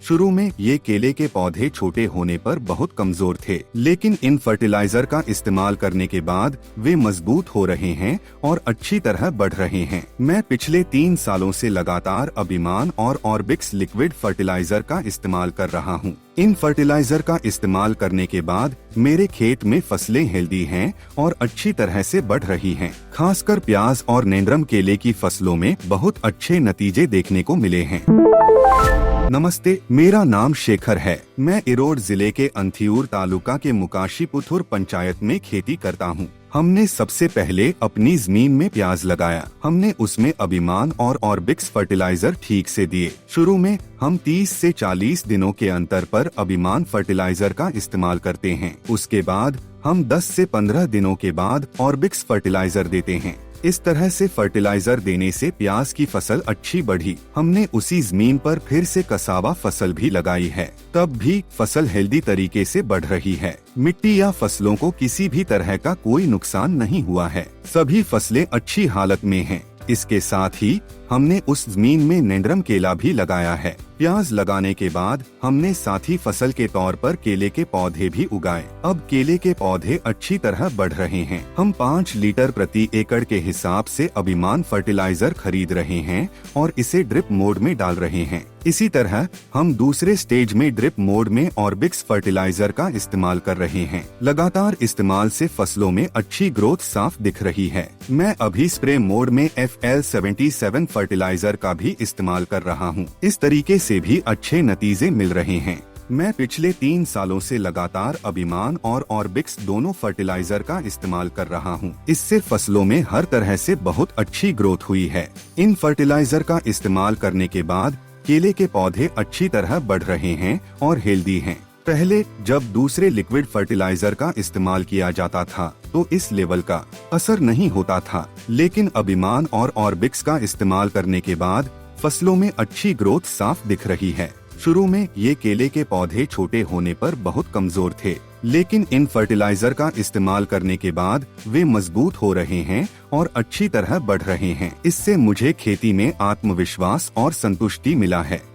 शुरू में ये केले के पौधे छोटे होने पर बहुत कमजोर थे, लेकिन इन फर्टिलाइजर का इस्तेमाल करने के बाद वे मजबूत हो रहे हैं और अच्छी तरह बढ़ रहे हैं। मैं पिछले 3 सालों से लगातार अभिमान और ऑर्बिक्स लिक्विड फर्टिलाइजर का इस्तेमाल कर रहा हूँ। इन फर्टिलाइजर का इस्तेमाल करने के बाद मेरे खेत में फसलें हेल्दी हैं और अच्छी तरह से बढ़ रही हैं। खासकर प्याज और नेंद्रम केले की फसलों में बहुत अच्छे नतीजे देखने को मिले हैं। नमस्ते, मेरा नाम शेखर है। मैं इरोड जिले के अंथियूर तालुका के मुकाशीपुथुर पंचायत में खेती करता हूँ। हमने सबसे पहले अपनी जमीन में प्याज लगाया। हमने उसमें अभिमान और ऑर्बिक्स फर्टिलाइजर ठीक से दिए। शुरू में हम 30 से 40 दिनों के अंतर पर अभिमान फर्टिलाइजर का इस्तेमाल करते हैं। उसके बाद हम 10 से 15 दिनों के बाद ऑर्बिक्स फर्टिलाइजर देते हैं। इस तरह से फर्टिलाइजर देने से प्याज की फसल अच्छी बढ़ी। हमने उसी जमीन पर फिर से कसावा फसल भी लगाई है, तब भी फसल हेल्दी तरीके से बढ़ रही है। मिट्टी या फसलों को किसी भी तरह का कोई नुकसान नहीं हुआ है। सभी फसलें अच्छी हालत में हैं। इसके साथ ही हमने उस जमीन में नेंद्रम केला भी लगाया है। प्याज लगाने के बाद हमने साथी फसल के तौर पर केले के पौधे भी उगाए। अब केले के पौधे अच्छी तरह बढ़ रहे हैं। हम 5 लीटर प्रति एकड़ के हिसाब से अभिमान फर्टिलाइजर खरीद रहे हैं और इसे ड्रिप मोड में डाल रहे हैं। इसी तरह हम दूसरे स्टेज में ड्रिप मोड में ऑर्बिक्स फर्टिलाइजर का इस्तेमाल कर रहे हैं। लगातार इस्तेमाल से फसलों में अच्छी ग्रोथ साफ दिख रही है। मैं अभी स्प्रे मोड में FL77 फर्टिलाइजर का भी इस्तेमाल कर रहा हूँ। इस तरीके से भी अच्छे नतीजे मिल रहे हैं। मैं पिछले 3 सालों से लगातार अभिमान और ऑर्बिक्स दोनों फर्टिलाइजर का इस्तेमाल कर रहा हूँ। इससे फसलों में हर तरह से बहुत अच्छी ग्रोथ हुई है। इन फर्टिलाइजर का इस्तेमाल करने के बाद केले के पौधे अच्छी तरह बढ़ रहे हैं और हेल्दी हैं। पहले जब दूसरे लिक्विड फर्टिलाइजर का इस्तेमाल किया जाता था तो इस लेवल का असर नहीं होता था, लेकिन अभिमान और ऑर्बिक्स का इस्तेमाल करने के बाद फसलों में अच्छी ग्रोथ साफ दिख रही है। शुरू में ये केले के पौधे छोटे होने पर बहुत कमजोर थे, लेकिन इन फर्टिलाइजर का इस्तेमाल करने के बाद वे मजबूत हो रहे हैं और अच्छी तरह बढ़ रहे हैं। इससे मुझे खेती में आत्मविश्वास और संतुष्टि मिला है।